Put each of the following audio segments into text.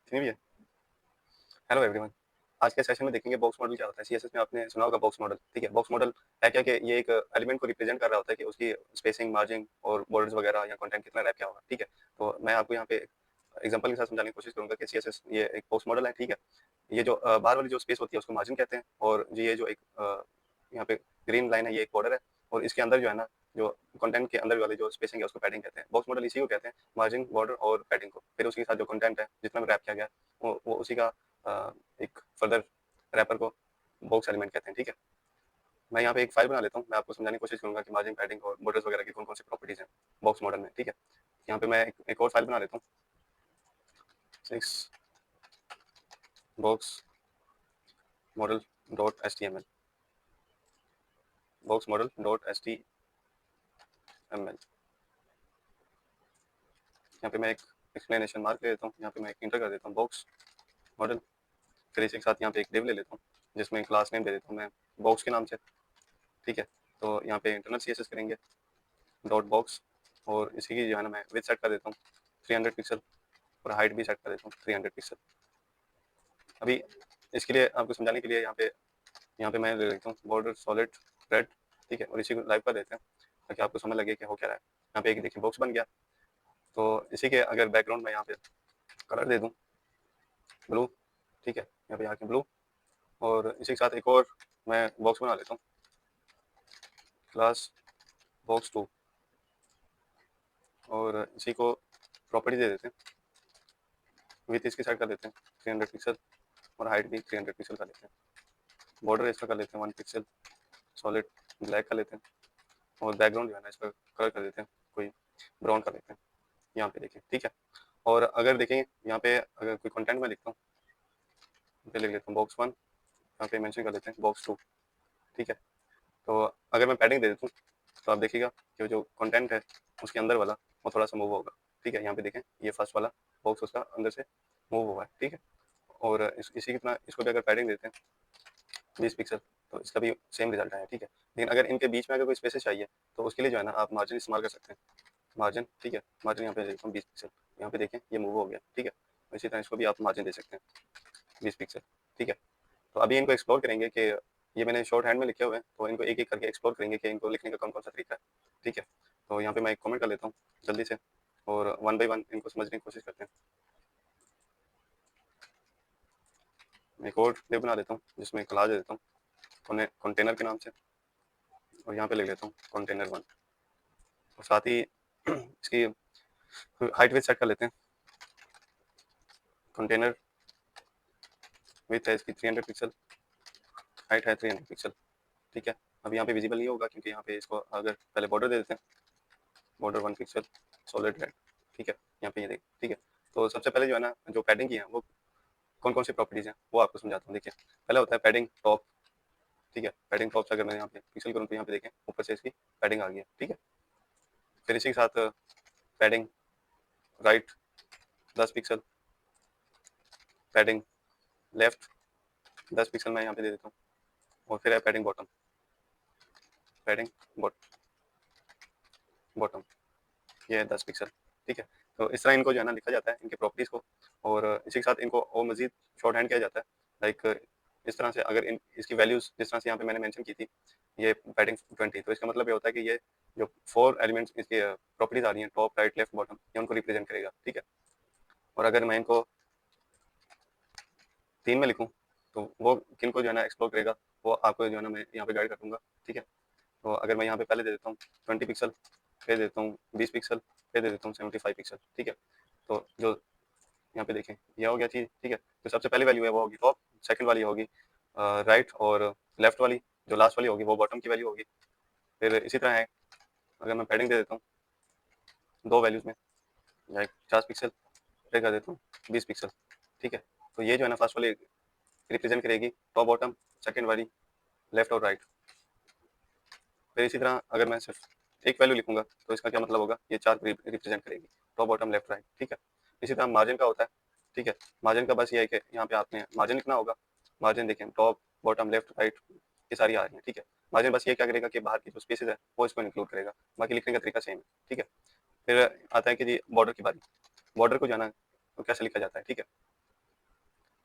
जितनी भी है। Hello everyone. आज के सेशन में देखेंगे बॉक्स मॉडल क्या होता है। सीएसएस में आपने सुना होगा बॉक्स मॉडल, ठीक है। बॉक्स मॉडल है क्या कि ये एक एलिमेंट को रिप्रेजेंट कर रहा होता है कि उसकी स्पेसिंग, मार्जिन और बॉर्डर्स वगैरह या कंटेंट कितना रैप क्या होगा, ठीक है। तो मैं आपको यहाँ पे एग्जांपल के साथ समझाने की कोशिश करूंगा कि सीएसएस ये एक बॉक्स मॉडल है, ठीक है। ये जो बाहर वाली जो स्पेस होती है उसको मार्जिन कहते हैं, और ये जो एक यहाँ पे ग्रीन लाइन है ये एक बॉर्डर है, और इसके अंदर जो है ना, जो कंटेंट के अंदर वाली जो स्पेसिंग है उसको पैडिंग कहते हैं। बॉक्स मॉडल इसी को कहते हैं, मार्जिन, बॉर्डर और पैडिंग को। फिर उसके साथ जो कंटेंट है जितना भी रैप किया गया वो उसी का एक फर्दर रैपर को बॉक्स एलिमेंट कहते हैं, ठीक है। मैं यहाँ पे एक फाइल बना लेता हूँ, मैं आपको समझाने की कोशिश करूंगा कि मार्जिन, पैडिंग और बॉर्डर्स वगैरह की कौन कौन सी प्रॉपर्टीज हैं बॉक्स मॉडल में, ठीक है। यहाँ पे मैं एक और फाइल बना लेता हूँ, 6 box model dot HTML, box model dot HTML। यहाँ पे मैं एक एक्सप्लेनेशन मार्क ले लेता हूँ, यहाँ पे मैं एक इंटर कर देता हूँ बॉक्स मॉडल। फिर इसी के साथ यहाँ पे एक डिव ले लेता हूँ जिसमें क्लास नेम दे देता हूँ मैं बॉक्स के नाम से, ठीक है। तो यहाँ पे इंटरनल CSS करेंगे डॉट बॉक्स, और इसी की जो है ना मैं विड्थ सेट कर देता हूँ 300 पिक्सल, और हाइट भी सेट कर देता हूँ 300 पिक्सल। अभी इसके लिए आपको समझाने के लिए यहाँ पे मैं ले लेता हूँ बॉर्डर सॉलिड रेड, ठीक है, और इसी को लाइव कर देते हैं ताकि आपको समझ लगे कि हो क्या रहा है। यहाँ पे एक देखिए बॉक्स बन गया। तो इसी के अगर बैकग्राउंड में यहाँ पे कलर दे दूँ ब्लू, ठीक है, यहाँ पे आके ब्लू, और इसी के साथ एक और मैं बॉक्स बना लेता हूँ क्लास बॉक्स 2, और इसी को प्रॉपर्टी दे देते हैं, विथ इसकी साइड कर देते हैं 300 पिक्सल, और हाइट भी 300 पिक्सल कर लेते हैं। बॉर्डर इसका कर लेते हैं 1 पिक्सल, सॉलिड ब्लैक कर लेते हैं, और बैकग्राउंड जो है ना इसका कलर कर देते हैं कोई ब्राउन कर लेते हैं, यहाँ पे देखिए, ठीक है। और अगर देखें यहाँ पे अगर कोई कंटेंट में लिखता हूँ, यहाँ पे लिख लेता हूँ बॉक्स 1, यहाँ पे मेंशन कर देते हैं बॉक्स 2, ठीक है। तो अगर मैं पैडिंग दे देता हूँ तो आप देखिएगा कि जो कंटेंट है उसके अंदर वाला वो थोड़ा सा मूव होगा, ठीक है। यहाँ पे देखें ये फर्स्ट वाला बॉक्स उसका अंदर से मूव हुआ है, ठीक है। और इसी कितना इसको भी अगर पैडिंग देते हैं 20 पिक्सल तो इसका भी सेम रिजल्ट आया, ठीक है। लेकिन अगर इनके बीच में अगर कोई स्पेसेस चाहिए तो उसके लिए जो है ना आप मार्जिन इस्तेमाल कर सकते हैं, मार्जिन, ठीक है। मार्जिन यहाँ पे देखता हूँ 20 पिक्सल, यहाँ पे देखें ये मूव हो गया, ठीक है। इसी तरह इसको भी आप मार्जिन दे सकते हैं 20 पिक्सल, ठीक है। तो अभी इनको एक्सप्लोर करेंगे कि ये मैंने शॉर्ट हैंड में लिखे हुए हैं, तो इनको एक एक करके एक्सप्लोर करेंगे कि इनको लिखने का कौन कौन सा तरीका है, ठीक है। तो यहाँ पे मैं एक कमेंट कर लेता हूँ जल्दी से, और वन बाई वन इनको समझने की कोशिश करते हैं। मैं एक और डिव बना देता हूँ जिसमें क्लास दे देता हूँ कंटेनर के नाम से, और यहाँ पे लिख लेता हूँ कंटेनर 1, और साथ ही इसकी हाइट विथ सेट कर लेते हैं। कंटेनर विथ है इसकी 300 पिक्सल, हाइट है 300 पिक्सल, ठीक है। अब यहाँ पे विजिबल नहीं होगा क्योंकि यहाँ पे इसको अगर पहले बॉर्डर दे देते हैं, बॉर्डर 1 पिक्सल, सॉलिड रेड, ठीक है। यहाँ पे ये देख, ठीक है। तो सबसे पहले जो है ना जो पैडिंग की है वो कौन कौन सी प्रॉपर्टीज हैं वो आपको समझाता हूँ। देखिए पहला होता है पैडिंग टॉप, ठीक है। पैडिंग टॉप से अगर मैं यहाँ पे पिक्सल करूँ तो यहाँ पे देखें ऊपर से इसकी पैडिंग आ गई है, ठीक है। फिर इसी के साथ padding right 10 pixel, padding left 10 pixel मैं यहाँ पे दे देता हूँ, और फिर है पैडिंग बॉटम, पैडिंग बॉटम ये है 10 पिक्सल, ठीक है। तो इस तरह इनको जो है ना लिखा जाता है इनके प्रॉपर्टीज को, और इसी के साथ इनको और मजीद शॉर्ट हैंड किया जाता है। लाइक इस तरह से अगर इसकी वैल्यूज जिस तरह से यहाँ पे मैंने मेंशन की थी ये पैडिंग 20, तो इसका मतलब ये होता है कि ये जो 4 एलिमेंट्स इसके प्रॉपर्टीज आ रही हैं टॉप, राइट, लेफ्ट, बॉटम, ये उनको रिप्रेजेंट करेगा, ठीक है। और अगर मैं इनको 3 में लिखूँ तो वो किन को जो है ना एक्सप्लोर करेगा वो आपको जो है ना मैं यहाँ पे गाइड कर दूंगा, ठीक है। तो अगर मैं यहाँ पे पहले दे देता हूँ 20 पिक्सल, फिर दे देता हूँ 20 पिक्सल, फिर दे देता हूँ 75 पिक्सल, ठीक है। तो जो यहाँ पे देखें ये हो गया चीज़, ठीक है। तो सबसे पहली वैल्यू है वो होगी टॉप, सेकंड वाली होगी राइट, और लेफ्ट वाली जो लास्ट वाली होगी वो बॉटम की वैल्यू होगी। फिर इसी तरह है अगर मैं पैडिंग दे देता हूँ 2 वैल्यूज़ में, लाइक 50 पिक्सल, फिर कर देता हूँ 20 पिक्सल, ठीक है। तो ये जो है ना फर्स्ट वाली रिप्रेजेंट करेगी टॉप बॉटम, सेकेंड वाली लेफ्ट और राइट। फिर इसी तरह अगर मैं सिर्फ एक वैल्यू लिखूंगा तो इसका क्या मतलब होगा, ये 4 रिप्रेजेंट करेगी टॉप, बॉटम, लेफ्ट, राइट, ठीक है। इसी तरह मार्जिन का होता है, ठीक है। मार्जिन का बस ये है कि यहाँ पे आपने मार्जिन लिखना होगा। मार्जिन देखें टॉप, बॉटम, लेफ्ट, राइट ये सारी आ रही है, ठीक है। मार्जिन बस ये क्या करेगा कि बाहर की जो स्पेसेस है वो इसको इंक्लूड करेगा, बाकी लिखने का तरीका सेम है, ठीक है। फिर आता है कि जी बॉर्डर की बारी, बॉर्डर को जाना तो कैसे लिखा जाता है, ठीक है।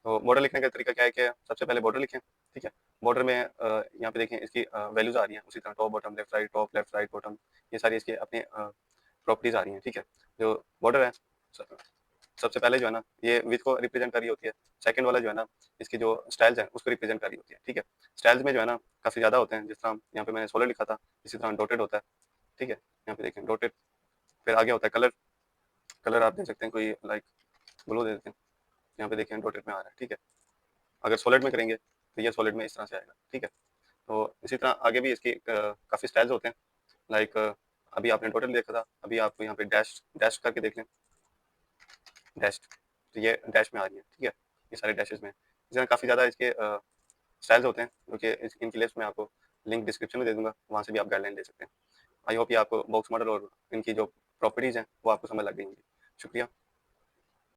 तो बॉर्डर लिखने का तरीका क्या है कि सबसे पहले बॉर्डर लिखें, ठीक है। बॉर्डर में यहाँ पे देखें इसकी वैल्यूज आ रही हैं, उसी तरह top bottom left right bottom, ये सारी इसकी अपनी प्रॉपर्टीज आ रही हैं, ठीक है। जो बॉर्डर है सबसे पहले जो है ना ये विथ को रिप्रेजेंट कर रही होती है, सेकंड वाला जो है ना इसकी जो स्टाइल्स है उसको रिप्रेजेंट कर रही होती है, ठीक है। स्टाइल्स में जो है ना काफ़ी ज़्यादा होते हैं, जिस तरह यहाँ पे मैंने सोलर लिखा था, इसी तरह डॉटेड होता है, ठीक है। यहाँ पे देखें डॉटेड, फिर आगे होता है कलर, कलर आप देख सकते हैं कोई लाइक ब्लू दे देते हैं, यहाँ पे देखें डॉटेड में आ रहा है, ठीक है। अगर सॉलिड में करेंगे तो ये सॉलिड में इस तरह से आएगा, ठीक है। तो इसी तरह आगे भी इसकी काफ़ी स्टाइल्स होते हैं, लाइक अभी आपने डॉटेड देखा था, अभी आपको यहाँ पे डैश डैश करके देख लें, डैश, तो ये डैश में आ रही है, ठीक है। ये सारे डैशेस में इस तरह काफ़ी ज़्यादा इसके स्टाइल्स होते हैं, जो कि इनकी लिस्ट में आपको लिंक डिस्क्रिप्शन में दे दूंगा, वहाँ से भी आप गाइडलाइन ले सकते हैं। आई होप ये आपको बॉक्स मॉडल और इनकी जो प्रॉपर्टीज़ हैं वो आपको समझ लग गई होंगी। शुक्रिया।